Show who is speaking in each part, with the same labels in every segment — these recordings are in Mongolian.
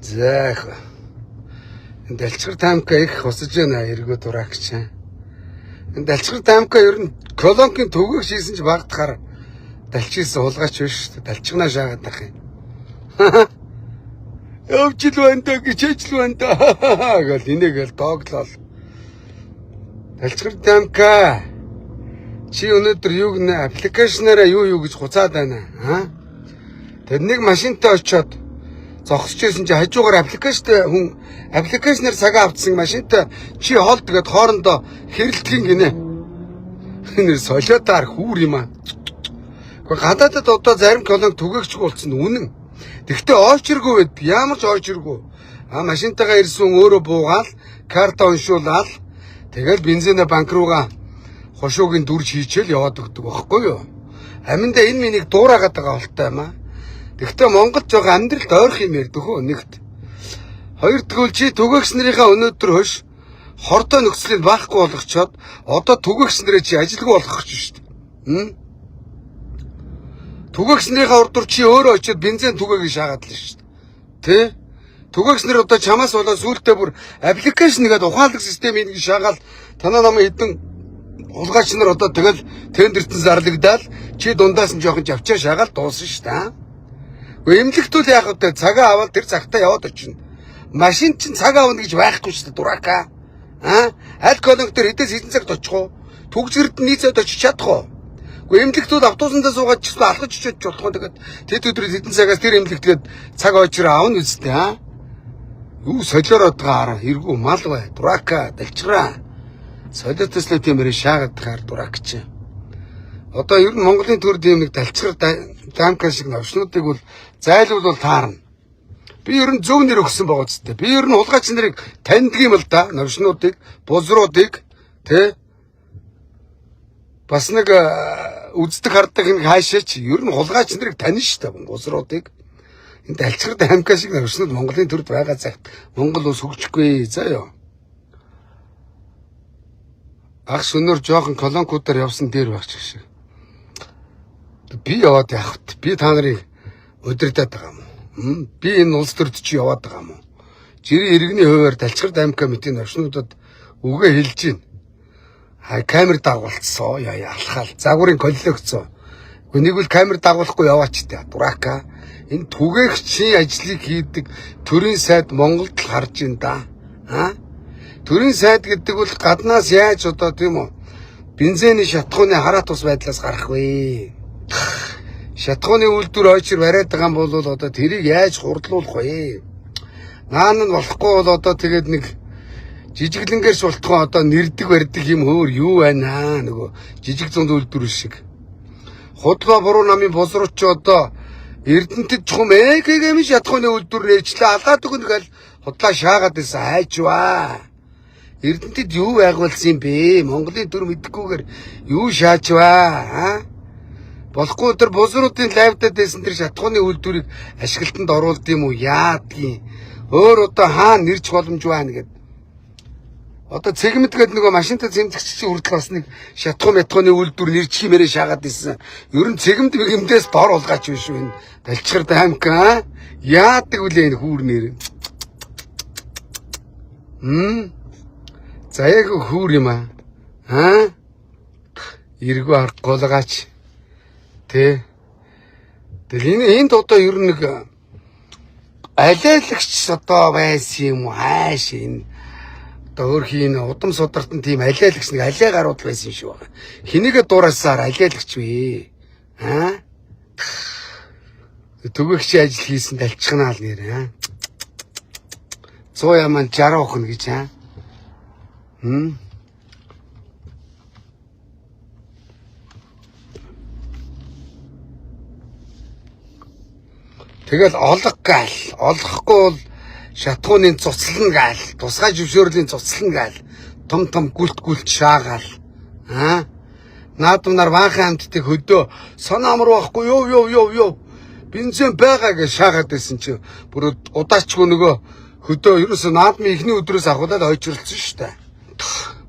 Speaker 1: За их. Энд Алчгар таамка их хусаж байна эргөө дураагч. Энд Алчгар таамка ер нь колонкийн төвгөг шийсэн ч багдахаар далчилсан хулгайч биш шүү дээ. Далчгнаа шаагаад байх юм. Явжил байна да гэж хижил байна да гэл инээгээл дооглол. Алчгар таамка чи өнөөдөр юуг нэ аппликейшнаараа юу гэж хуцаад байна аа? Тэр нэг машинтай очиод зогсож ирсэн чи хажуугаар аппликейшнээр цагаа авцсан машинтай чи хоол тэгээд хоорондоо хэрэлдэхин гинэ. Энэ солиотаар хүүр юм аа. Гэхдээ гадаадад одоо зарим колонк түгээгч болсон үнэн. Тэгвэл очиргүй байд ямар ч очиргүй. Машинтайгаа ирсэн өөрөө буугаал, карта уншуулаад тэгэл бензинэ банк руугаа хошуугийн дүрж хийчихэл яваад өгдөг байхгүй юу? Аминда энэ минийг дуурайгаад байгаа болтой юм аа. Тэгвэл Монголд жоо амьдралд ойрох юм ярддаг хөө нэгт. Хоёрдугаар чи түгээгч нарынхаа өнөөдөр хойш хордоо нөхцөлийг баахгүй болгочоод одоо түгээгч нарыг чи ажилгүй болгох гэж шүү дээ. Түгээгч нарынхаа урдуур чи өөрөө очиод бензин түгээгийг шаагаад л шүү дээ. Тэ? Түгээгч нар одоо чамаас болоод сүултээ бүр аппликейшн нэгээд ухаалаг системийг шаагаад танаа намын хэдэн улгаач нар одоо тэгэл тендертэн зарлагдаад чи дундаас нь жоохон жавчаа шаагаад дуусна шүү дээ. Гэхдээ эмнэлэгтүүл яах вэ? Цагаа аваад тэр цагтаа яваад очино. Машин чинь цаг авна гэж байхгүй шүү дээ дураака. Аль колонк дээр хэдээс хэдэн цагт очих уу? Түгжирд нийцээд очиж чадах уу? Гэхдээ эмнэлэгтүүд автобусандаа суугаад ч алхаж очиж болох уу? Тэгээд тэд өдрөд хэдэн цагаас тэр эмнэлэгтгээд цаг очроо авна үстэй Юу солиороод байгаа хэрэггүй мал бай дураака далчраа. Солиотос л тиймэрээ шаагаад тахаар дураагч. Одоо ер нь Монголын төрд юм нэг далчгар таамка шиг навчнуудыг бол зайлуулбал таарна. Би ер нь зөв нэр өгсөн байгаа ч гэдэг. Би ер нь хулгайч нарыг таньдаг юм л да. Навчнуудыг, бузруудыг тэ бас нэг үздэг хардаг нэг хаашаач ер нь хулгайч нарыг таньна шүү дээ. Бузруудыг. Энд далчгар таамка шиг навчнууд Монголын төрд байгаа цагт Монгол ус хөгжихгүй заа ёо. Ах шөнөөр жоохон колонкуудаар явсан дээр байх шиг. Би яваад яах вэ? Би та нарыг удирдах байгаа юм уу? Би энэ улс төрд чи яваад байгаа юм уу? Жирийн иргэний хуваар далчгар таамка мэтийн навчнуудад үгээ хэлж гин. Камер дагуулцсан. Алхаал. Загварын коллекцоо. Нэг бол камер дагуулахгүй яваач та. Дураака. Энэ түгээгчийн ажлыг хийдэг төрийн сайд Монголд л харж ин да. Төрийн сайд гэдэг бол гаднаас яаж одоо тийм үү? Бензиний шатхууны хараат ус байдлаас гарах вэ? Шатхууны үйлдвэр ойчир бариад байгаа юм бол одоо тэрийг яаж хурдлуулах вэ? Наан нь болохгүй бол одоо тэгээд нэг жижиглэнгээс болтгоо одоо нэрдэг барьдаг юм хөөр юу байна нөгөө жижиг зунд үйлдвэр шиг. Худлаа буруу намын босрууч одоо Эрдэнэтэд чухам ээгэгэм шатхууны үйлдвэр нэрчлээ алгаад өгнө гэл худлаа шаагаад байсан хайчваа. Эрдэнэтэд юу байгуулсан юм бэ? Монголын төр мэдхгүйгээр юу шаачваа? Болохгүй тэр бузруудын лайвдад байсан тэр шатхууны үйлдвэрийг ашиглалтанд оруулд юм уу? Яадгийн. Өөр одоо хаана нэрч боломж байна гэд. Одоо цэгмэд гэдэг нөгөө машинтай цэмцэгч хүртэл бас нэг шатхуу метхууны үйлдвэр нэрч химээрээ шаагаад ирсэн. Ер нь цэгмэд бигэмдээс дор улгаач биш үү? Далчгар таамка яадаг үлээ энэ хүүр нэр. Заяг хүүр юм аа. Иргүү аргагүй улгаач. Тэ. Тэгэл энд одоо ер нь нэг алиалагч одоо байсан юм уу? Хааш энэ одоо өөр хин удам судартан тийм алиалагч нэг алиа гарууд байсан шүү байгаа. Хинийгээ дураасаар алиалагч вэ? Түгээгчийн ажил хийсэн далчгнаа л нэр 100 яман 60 охно гэж Тэгэл олох гал олохгүй бол шатхууны цуцлан гал тусгай зөвшөөрлийн цуцлан гал том гүлт шаагаал наадам нар баахан амттыг хөдөө санаамар байхгүй юу бензин байгаа гэж шаагаад байсан чи бүр удаачгүй нөгөө хөдөө ерөөсө наадмын ихний өдрөөс ахуулаад ойчрлцсон шүү дээ.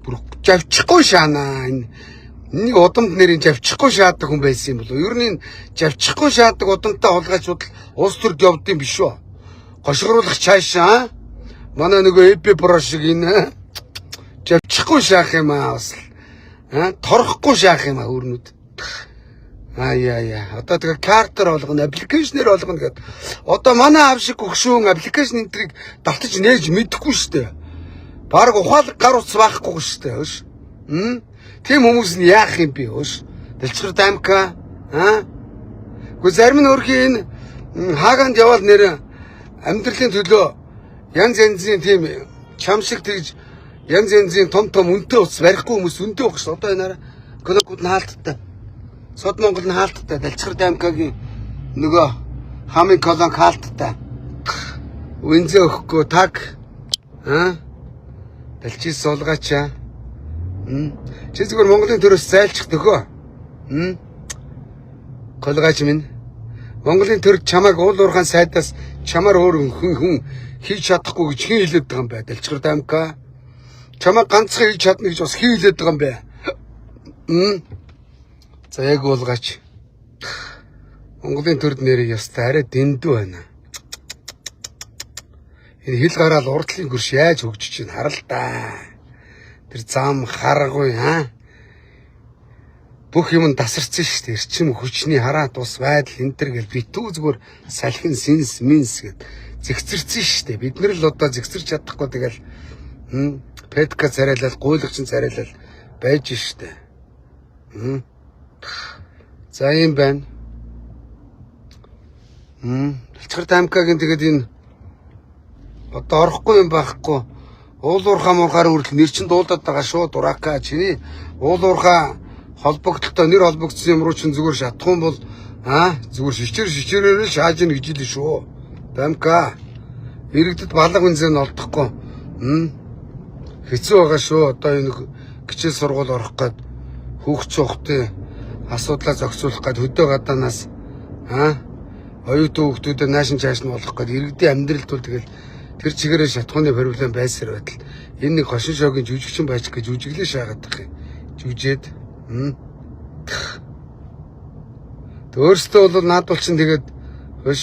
Speaker 1: Бүр завчихгүй шаанаа нэг удамд нэрийн завчихгүй шаадаг хүн байсан юм болов. Ер нь энэ завчихгүй шаадаг удамтай хулгайчуд улс төрд явдсан биш үү? гошгоруулах чаашаа манай нөгөө эпи про шиг энэ живчихгүй шаах юм аа бас торхгүй шаах юм аа өрнүүд. Яа. Одоо тэгээ картер болгоно, аппликейшнэр болгоно гэд. Одоо манай аав шиг өгшүүн аппликейшн энтрийг давтаж нээж мэдэхгүй штэ. Бараг ухаалаг гар утас байхгүй штэ. Хөөш. Тийм хүмүүс нь яах юм бэ хөөш? Дэлчгэр дамка Гэхдээ зарим нь өөрхийн энэ хааганд явал нэр амьдралын төлөө янз янзын тийм чам шиг тэгж янз янзын том үнэтэй ус барихгүй хүмүүс үнэтэй байх шүү. Одоо энэ Конокод нь хаалттай. Сод Монгол нь хаалттай. Далчгар дамкагийн нөгөө хамын колон хаалттай. Үнзээ өгөхгүй таг далчис суулгаачаа. Чи зүгээр Монголын төрөөс зайлчих төгөө. Колгаач минь Монголын төр чамайг уул уурхайн сайдаас чамаар өөр хүн хийж чадахгүй гэж хин хэлээд байгаа юм бай. Далчгар дамка. Чамайг ганцхан хийж чадна гэж бас хин хэлээд байгаа юм бай. За яг уулгаач. Монголын төрд нэрийг ястаа арай дэндүү байна. Энэ хил гараал урдлын гүрш яаж хөгжиж чинь харал да. Тэр зам харгуй бүх юм тасарсан шүү дээ. Эрчим хүчний хараа тус байдал энэ төр гэл битүү зүгээр салхин синс минс гэд зэгцэрсэн шүү дээ. Бид нар л одоо зэгцэрч чадахгүй тэгэл педка царайлал гуйлагчин царайлал байж шүү дээ. За юм байна. Далчгар дамкагийн тэгээд энэ одоо орохгүй юм байхгүй. Уул уурхаа муурхаар үрдэл нэр чин дуулаад байгаа шүү. Дурака чиний уул уурхаа холбогдлолтой нэр холбогдсон юм руу чин зүгээр шатах юм бол зүгээр шичээрээр шааж ийн гэж хэлсэн шүү. Дамка иргэдэд балга үнзээ нь олдохгүй. Хэцүү байгаа шүү. Одоо энэ гिचэл сургууль орох гээд хүүхд цогтой асуудлаа зохицуулах гээд хөдөө гадаанаас оюутан хүүхдүүдэд наашин чааш нь болох гээд иргэдийн амьдралд бол тэгэл тэр чигээрээ шатхууны проблем байсаар байтал энэ нэг хошин шогийн жүжигчин байж гэж жүжиглээ шаагаад байгаа юм. Жүжээд өөртөө бол наадуулчин тэгээд хөөш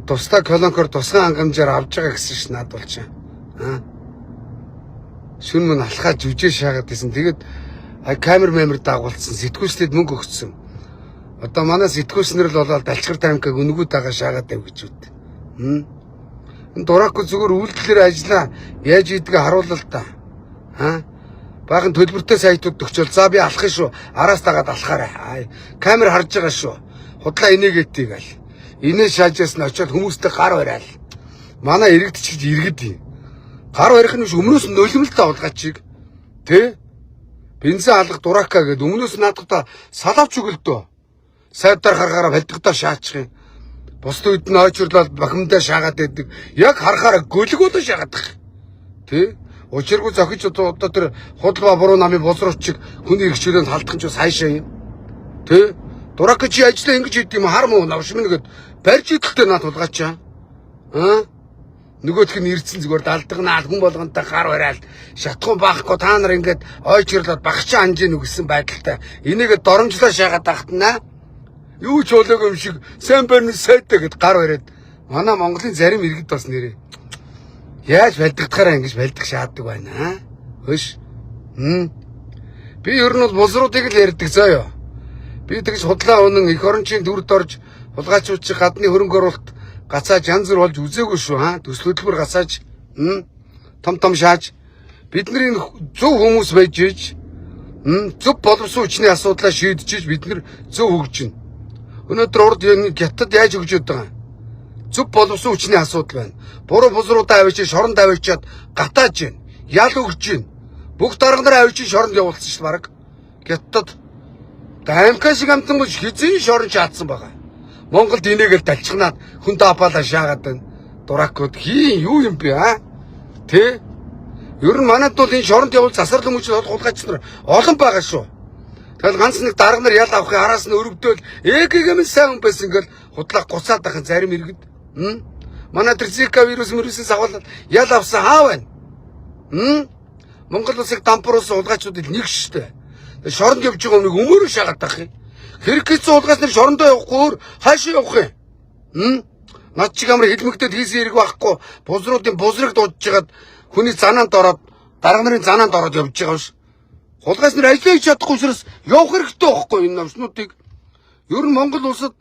Speaker 1: тусдаа колонкор тусгай хангамжаар авч байгаа гэсэн ш наадуулчин. Шүн мөн алхаа жүжээ шаагаад байсан. Тэгээд камер дагуулсан сэтгүүлчдэд мөнгө өгсөн. Одоо манай сэтгүүлчнэр л болоод далчгар дамкаг өнгөө дагаа шаагаад байв гэж үт. Энэ дураагүй зүгээр үйлдэлээр ажиллаа яаж ийдгээ харуулал та. Баахан төлбөртэй сайтууд төгчөөл за би алах шүү. Араас дагаад алхаарай. Камер харж байгаа шүү. Худлаа инээгээтэй гал. Инээ шаажаас нь очиод хүмүүстэй гар бараал. Манай иргэдч гэж иргэд юм. Гар барих нь өмнөөс нь нулимлтай болгачиг. Тэ? Бензин алга дурака гэд өмнөөс наадахта салавч өгөлдөө. Сайдаар харахаараа балдгатаа шаачих юм. Бусд үед нь ойчрлол бахимдаа шаагаад байдаг. Яг харахаараа гөлгөөлөө шаагаад байгаа. Тэ? Учиргүй зохиж одоо тэр худалбаа буруу намын боловсруулагчийг хүний хэрэгчлээнд халдах нь ч хайшаа юм. Тэ? Дурака чи ажиллаа ингэж хийд юм хар муу навш минь гэд барьж идэлтэй наад тулгаачаа. Нөгөөх нь ирдсэн зүгээр далдагнаа хүн болгонтой гар бараал шатхуун баахгүй та нар ингээд ойчрлоод багчаа анжийн үгсэн байдалтай энийгээ доромжлоо шаагаад тахтана. Юу ч болоогүй юм шиг сайн байна сайтай гэд гар бариад манай Монголын зарим иргэд бас нэрээ яаж балдагдахаараа ингэж балдах шааддаг байна хөөш. Би ер нь бол боловсруудыг л ярьдаг заяа. Би тэгж худлаа өнөн эх орончийн дүрд орж хулгайчууд чи гадны хөрөнгө оруулалт гацааж янз бүр болж үзээгүй шүү төсөл хөтөлбөр гацааж том шааж бидний зөв хүмүүс байж иж зөв боловсон хүчний асуудлаа шийдэж бид нар зөв хөгжинэ. Өнөөдөр урд гятад яаж хөгжөөд байгаа юм? Зөв боловсон хүчний асуудал байна. Буруу бузруудаа авчиж шоронд авчиад гатааж байна. Ял өгж байна. Бүх дарга нар авчиж шоронд явуулсан шүү баг. Гятад ДМК шиг амтан бол хизээ шорон шаадсан байгаа. Монголд инээгээл далчихнаад хүн даапаалаа шаагаад байна. Дуракууд юу юм бэ Тэ? Ер нь манайд бол энэ шоронд явуул засварлан мөчл хулгайч нар олон байгаа шүү. Тэгэл ганц нэг дарга нар ял авахын араас нь өрөвдөөл ээгэгэм сайн хүн байсан ингээл худлаа гуцаад байхын зарим иргэд. Манай тэр зика вирусээс аваад ял авсан хаа байна? Монгол улсыг дампуурсан хулгайчуудыг нэг штэ. Шоронд явж байгаа өмнө өмөрөө шаагаад байх юм. Хэрэг хийсэн хулгайч нар шорондоо явахгүй өөр хаашаа явах юм? Над чиг амар хэлмэгдээд хийсэн хэрэг байхгүй. Бузруудын бузрыг дуудаж жагаад хүний занаанд ороод дарга нарын занаанд ороод явж байгаа биш. Хулгайч нар ажиллаж чадахгүй учраас явах хэрэгтэй байхгүй энэ навчнуудыг. Ер нь Монгол улсад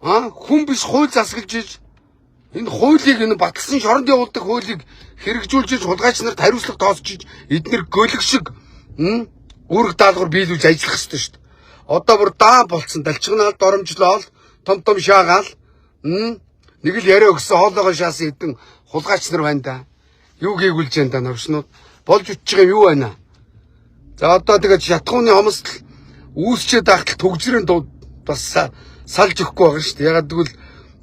Speaker 1: хүн биш хууль засаглаж иж энэ хуулийг энэ батлсан шоронд явуулдаг хуулийг хэрэгжүүлж иж хулгайч нарт хариуцлага тооцож иж эднэр гөлөг шиг үүрэг даалгавар биелүүлж ажиллах хэрэгтэй шүү дээ. Одоо бүр даан болцсон далчигнаал доромжлол том шаагаал нэг л яриа өгсөн хоолойгоо шаасан хэдэн хулгайч нар байна да. Юу гээгүүлж байна да навчнууд болж үтж байгаа юу байна. За одоо тэгээд шатхууны хомсдол үүсчээд ахтал төгжрэн бас салж өгөхгүй байгаа шүү дээ. Ягаад гэвэл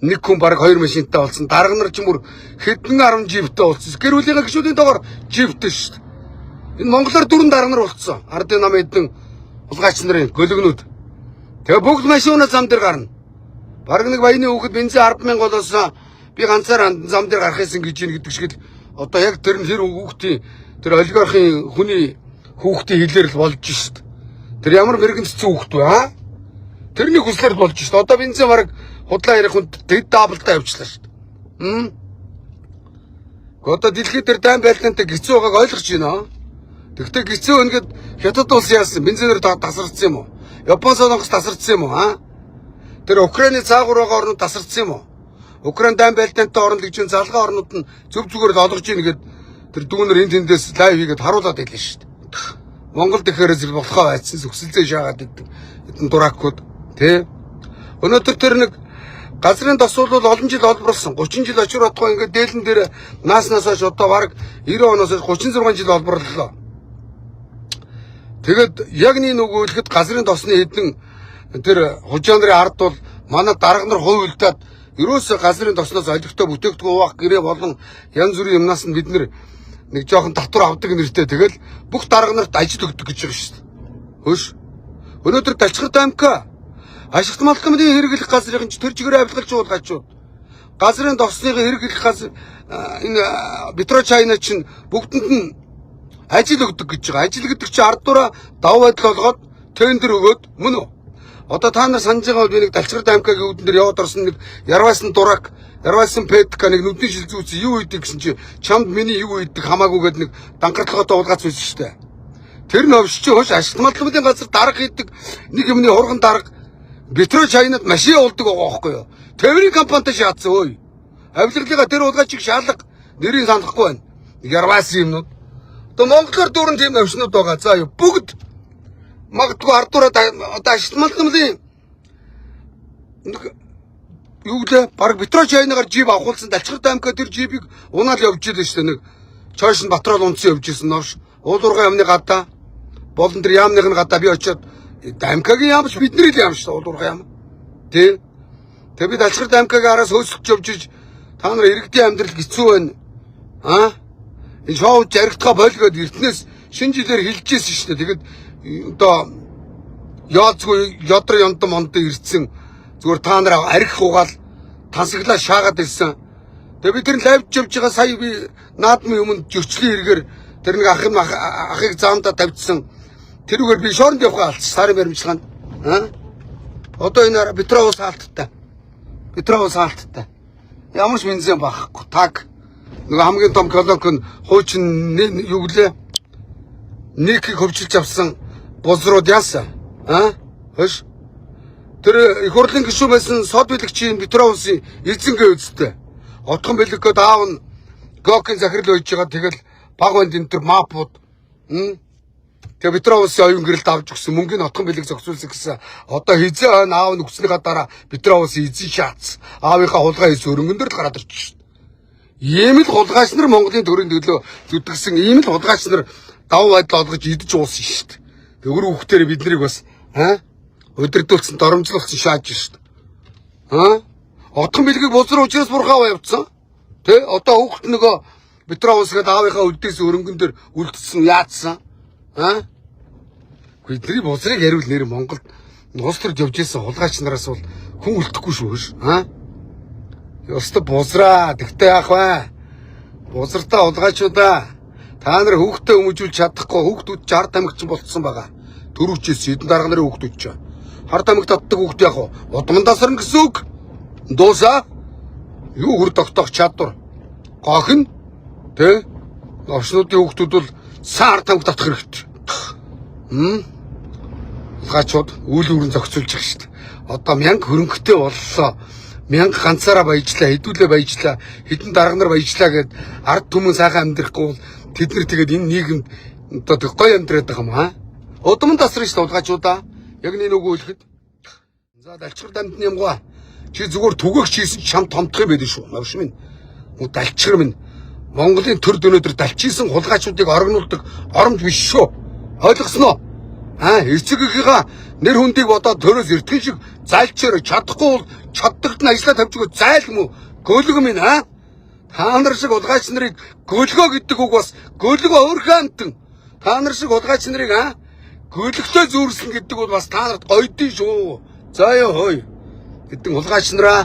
Speaker 1: нэг хүн бараг 2 машинтай болсон. Дарга нар ч мөр хэдэн 10 джиптэй болсон. Гэр бүлийнхээ гишүүдийн доогоор джиптэй шүү дээ. Энэ Монголоор 4 дарга нар болцсон. Ардын нам эдэн хулгайч нарын гөлөгнүүд. Тэгээ бүгд машинаа зам дээр гарна. Бараг нэг баяны хүүхэд бензин 10,000 голоос би ганцаар зам дээр гарах юмсан гэж ийн гэдэг шиг л одоо яг тэр нь хэр хүүхдийн тэр олигархийн хүний хүүхдийн хэлээр л болж шүү дээ. Тэр ямар мэрэгэн цэцэн хүүхд вэ Тэрний хүслээр л болж шүү дээ. Одоо бензин бараг худлаа ярих хүнд дэд даблтаа явуулчихлаа шүү дээ. Одоо дэлхийд тэр дайм байлдаантай гизүү байгааг ойлгож байна. Тэгвэл гизүү ингээд хятад улс яасан бензинээр тасарцсан юм уу? Япон солонгос тасарцсан юм уу? Тэр Украины цаагуур байгаа орнууд тасарцсан юм уу? Украин дайм байлдаантай орнд гэж залгаа орнууд нь зөв зүгээр л олгож ийн гэд тэр дүүнэр энэ тэндээс лайв хийгээд харуулад байлаа шүү дээ. Монгол дэхээрээс болохоо байцсан зөвсөлзөө шаагаад идэв. Эдэн дуракууд тий. Өнөөдөр тэр нэг газрын тосвол олон жил олборлсон. 30 жил очир бодгоо ингээд дээлэн дээр нааснаас хойш одоо бараг 90 оноос хойш 36 жил олборлолоо. Тэгэд яг нэг өгөөлөхөд газрын тосны хэдэн тэр хужаанрын ард бол манай дарга нар хувилдаад ерөөсө газрын тосноос олигтой бүтээгдэхүүн уваах гэрээ болон янз бүрийн юмнаас нь бид нэг жоохон татвар авдаг нэртэй тэгэл бүх дарга нарт ажил өгдөг гэж байгаа шүү дээ. Хөөш. Өнөөдөр Далчгар ДМК ашигт малкамын хэрэглэх газрын тэр чигээр авилгалч уулгачууд газрын тосны хэрэглэх газар энэ Петрочайна чинь бүгдэнд нь ажил өгдөг гэж байгаа. Ажил гэдэг чинь ард дураа даваа байдал болгоод тендер өгөөд мөн үү? Одоо та нар санаж байгаа бол би нэг Далчгар ДМК-гийн үүдэн дээр яваад орсон нэг Ярвайсан дурак, Ярвайсан петка нэг нүдний шилзүүц юу үйдэг гэсэн чи чамд миний юу үйдэг хамаагүйгээд нэг дангартлогоо уулгаац байсан шүү дээ. Тэр новш чи хөөш ашигт малкамын газар дарга хийдэг нэг юмны хурган дарга Петрочайнад машин уулдаг байгаа байхгүй юу? Тээврийн компанитай шаацсан өөй. Авилгалыгаа тэр уулгаачиг шаалга нэрийг санахгүй байна. Ярвайсан юмнууд. Одоо монголоор дүүрэн тийм навшнууд байгаа. За юу бүгд магадгүй ардуураа одоо ашигт малкамын юу гэлээ баг Петрочайнагаар жип авахулсан Далчгар ДМК тэр жипийг унаал явж ийлээ шүү дээ. Нэг чойш нь Батрол унцсан явж исэн новш. Уулуурга ямны гадаа болон тэр яамных нь гадаа би очиод ДМК-гийн яамч бидний л яам шүү дээ уулуурга яам. Тэ. Тэг би Далчгар ДМК-гийн араас хөөсөлж явж иж та нар иргэдийн амьдрал хэцүү байна. Энэ шоу жаргатгаа болгоод эртнээс шинэ жилээр хилжижсэн шүү дээ. Тэгэд одоо яалцгүй ядар яндам мондоо ирсэн зүгээр та нар арх угаал тансаглаа шаагаад ирсэн. Тэгээ би тэр лайвч явж байгаа сая би наадмын өмнө зөрчлийн хэрэгээр тэр нэг ахыг заамдаа тавьчихсан. Тэрүүгээр би шоронд явхаа алц сарын баримтлаганд. Одоо энэ Петровс хаалттай. Петровс хаалттай. Ямар ч бензин байхгүй. Таг нэг хамгийн том колонк нь хуучин юу гэлээ нэг хөвчилж авсан бузрууд яасан. Хөөш. Тэр их хурлын гишүүн байсан сод билэгчийн Петровсын эзэнгээ үзтээ. Отхон бэлгэд аав нь Гокийн захирал үйж байгаа тэгэл баг банд энэ төр мапууд тэгээ Петровсын оюун гэрэлд авч өгсөн мөнгөний отхон бэлэг зохицуулсан гэсэн. Одоо хизээ хойно аав нь өгснийхаа дараа Петровсын эзэн шаац. Аавынхаа хулгай хийсэн өрөнгөн дээр л гараад ирчих шүү дээ. Ийм л хулгайч нар Монголын төрийн төлөө зүтгэсэн ийм л хулгайч нар даваа байдал олгож идэж уусан шүү дээ. Тэгвэр хүүхдээр бид нарыг бас өдөрдүүлсэн доромжлуулсан шааж шүү дээ. Отхон бэлгийг бузар учраас бурхаа явцсан. Тэ одоо хүүхд нөгөө Петровс гээд аавынхаа үлдээс өрөнгөн дээр үлдсэн яатсан. Бидний бузрыг хариул нэр Монголд нус төрж явж исэн хулгайч нараас бол хүн үлдэхгүй шүү. Ёстой бузраа тэгтээ яах вэ? Бузартаа хулгайчудаа та нар хүүхдээ өмжүүлж чадахгүй хүүхдүүд 60 тамигч болцсон байгаа. Төрөвчээс эдэн дарга нарын хүүхдүүд ч. Хар тамиг татдаг хүүхд яах вэ? Удман тасарна гэсэн үг. Дуусаа. юу хөр тогтоох чадвар. Гохин тэ овчнуудын хүүхдүүд бол саар тавг татах хэрэгтэй. Улгаачууд үйл өрн зохицуулж байгаа шүү дээ. Одоо 1000 хөрөнгөтэй боллоо. 1000 ганцаараа баяжлаа, хэдүүлээ баяжлаа, хэдэн дарга нар баяжлаа гэд ард түмэн сайхан амьдрахгүй бол тэд нар тэгээд энэ нийгэмд одоо гоё амьдраад байгаа юм аа. Удам тасрын шүү дээ улгаачуудаа. Яг нэг үгүй хэлэхэд. За далчгар дамтны юмгаа. Чи зүгээр түгэх хийсэн чам томдох юм байдаг шүү. Навш минь. Муу далчгар минь. Монголын төр дөнөдөр далчисан хулгайчуудыг орогнуулдаг оромж биш шүү. Ойлгосноо? Эцэгийнхээ нэр хүндийг бодоод төрөөс эртгэн шиг зайлчаар чадахгүй бол чаддагт нь ажиллаа тавьж өгөө зайл юм уу? Гөлөг минь Та нар шиг улгайч нарыг гөлгөө гэдэг үг бас гөлгөө өөрхөн амтан. Та нар шиг улгайч нарыг гөлөгтэй зүүрсэн гэдэг бол бас та нарт гойдсон шүү. За ёо хой. Гэтэн улгайч нараа